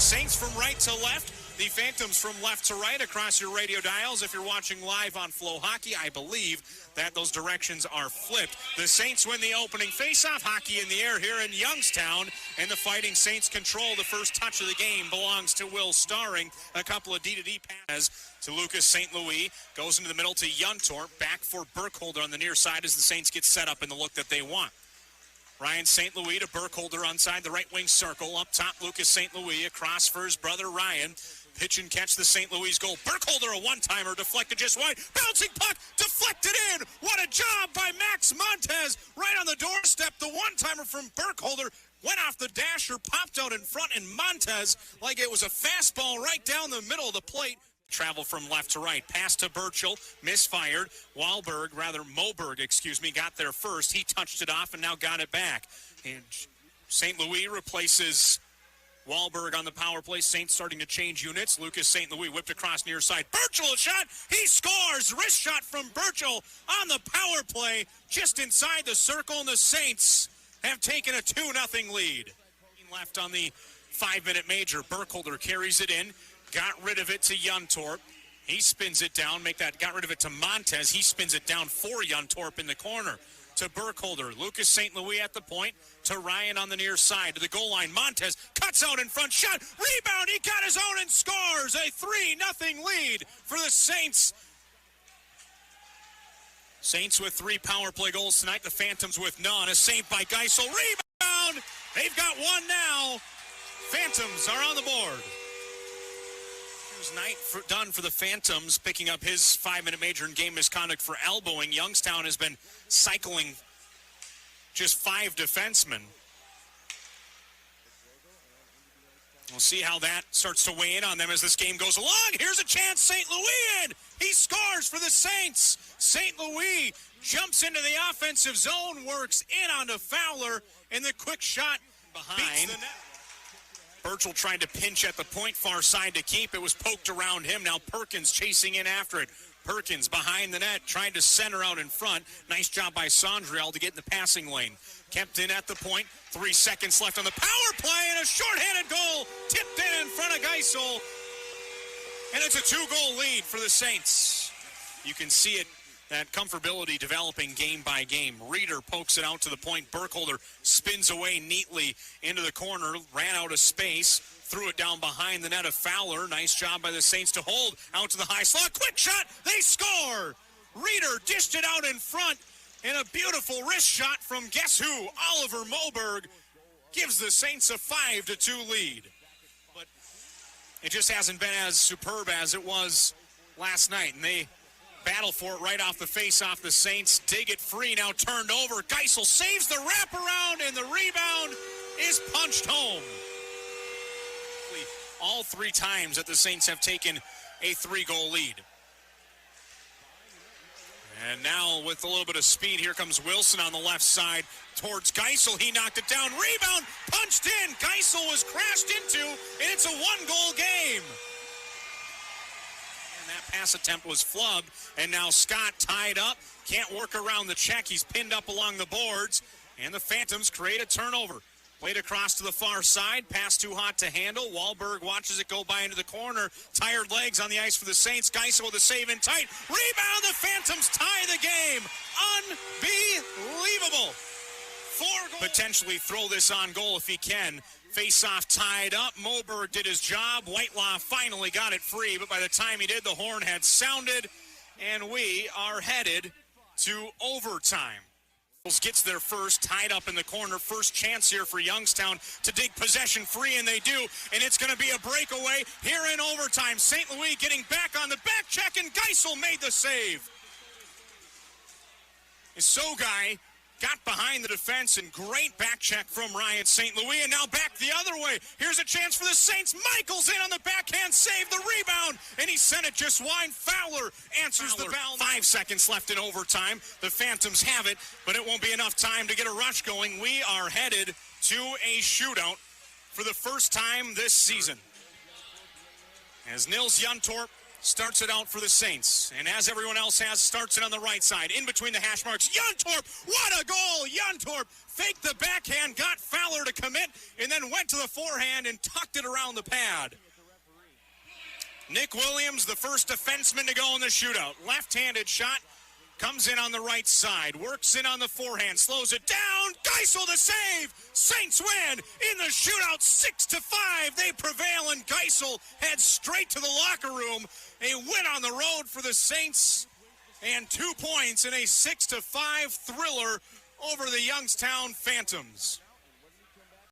The Saints from right to left, the Phantoms from left to right across your radio dials. If you're watching live on Flow Hockey, I believe that those directions are flipped. The Saints win the opening faceoff. Hockey in the air here in Youngstown, and the Fighting Saints control. The first touch of the game belongs to Will Starring. A couple of D-to-D passes to Lucas St. Louis. Goes into the middle to Juntorp. Back for Burkholder on the near side as the Saints get set up in the look that they want. Ryan St. Louis to Burkholder inside the right wing circle. Up top, Lucas St. Louis across for his brother Ryan. Pitch and catch the St. Louis goal. Burkholder, a one-timer, deflected just wide. Bouncing puck, deflected in. What a job by Max Montes. Right on the doorstep, the one-timer from Burkholder went off the dasher, popped out in front, and Montes, like it was a fastball right down the middle of the plate. Travel from left to right. Pass to Burchell. Misfired. Moberg, got there first. He touched it off and now got it back. And St. Louis replaces Wahlberg on the power play. Saints starting to change units. Lucas St. Louis whipped across near side. Burchell, a shot. He scores. Wrist shot from Burchell on the power play just inside the circle. And the Saints have taken a 2-0 lead. Left on the 5-minute major. Burkholder carries it in. Got rid of it to Juntorp. He spins it down. Got rid of it to Montes. He spins it down for Juntorp in the corner. To Burkholder. Lucas St. Louis at the point. To Ryan on the near side. To the goal line. Montes cuts out in front. Shot. Rebound. He got his own and scores. A 3-0 lead for the Saints. Saints with 3 power play goals tonight. The Phantoms with none. A save by Geisel. Rebound. They've got one now. Phantoms are on the board. Night done for the Phantoms, picking up his 5-minute major in game misconduct for elbowing. Youngstown has been cycling just 5 defensemen. We'll see how that starts to weigh in on them as this game goes along. Here's a chance, St. Louis in. He scores for the Saints. St. Louis jumps into the offensive zone, works in onto Fowler, and the quick shot behind. Burchell trying to pinch at the point far side to keep. It was poked around him. Now Perkins chasing in after it. Perkins behind the net, trying to center out in front. Nice job by Sondriel to get in the passing lane. Kept in at the point. 3 seconds left on the power play, and a shorthanded goal tipped in front of Geisel. And it's a 2-goal lead for the Saints. You can see it, that comfortability developing game by game. Reeder pokes it out to the point. Burkholder spins away neatly into the corner, ran out of space, threw it down behind the net of Fowler. Nice job by the Saints to hold out to the high slot. Quick shot, they score! Reeder dished it out in front, and a beautiful wrist shot from guess who? Oliver Moberg gives the Saints a 5-2 lead. But it just hasn't been as superb as it was last night, and they battle for it right off the face-off. The Saints dig it free, now turned over. Geisel saves the wraparound, and the rebound is punched home. All 3 times that the Saints have taken a 3-goal lead. And now with a little bit of speed, here comes Wilson on the left side towards Geisel. He knocked it down. Rebound punched in. Geisel was crashed into, and it's a 1-goal game. That pass attempt was flubbed, and now Scott tied up. Can't work around the check. He's pinned up along the boards, and the Phantoms create a turnover. Played across to the far side. Pass too hot to handle. Wahlberg watches it go by into the corner. Tired legs on the ice for the Saints. Geisel with a save in tight. Rebound. The Phantoms tie the game. Unbelievable. 4 goals. Potentially throw this on goal if he can. Face-off tied up. Moberg did his job. Whitelaw finally got it free, but by the time he did, the horn had sounded, and we are headed to overtime. Gets there first, tied up in the corner. First chance here for Youngstown to dig possession free, and they do, and it's going to be a breakaway here in overtime. St. Louis getting back on the back check, and Geisel made the save. Sogai got behind the defense, and great back check from Ryan St. Louis, and now back the other way. Here's a chance for the Saints. Michael's in on the backhand save, the rebound, and he sent it just wide. Fowler answers the bell. 5 seconds left in overtime. The Phantoms have it, but it won't be enough time to get a rush going. We are headed to a shootout for the first time this season, as Nils Juntorp starts it out for the Saints. And as everyone else has, starts it on the right side. In between the hash marks, Juntorp, what a goal! Juntorp faked the backhand, got Fowler to commit, and then went to the forehand and tucked it around the pad. Nick Williams, the first defenseman to go in the shootout. Left-handed shot, comes in on the right side, works in on the forehand, slows it down, Geisel the save! Saints win in the shootout 6-5. They prevail, and Geisel heads straight to the locker room. A win on the road for the Saints, and 2 points in a 6-5 thriller over the Youngstown Phantoms.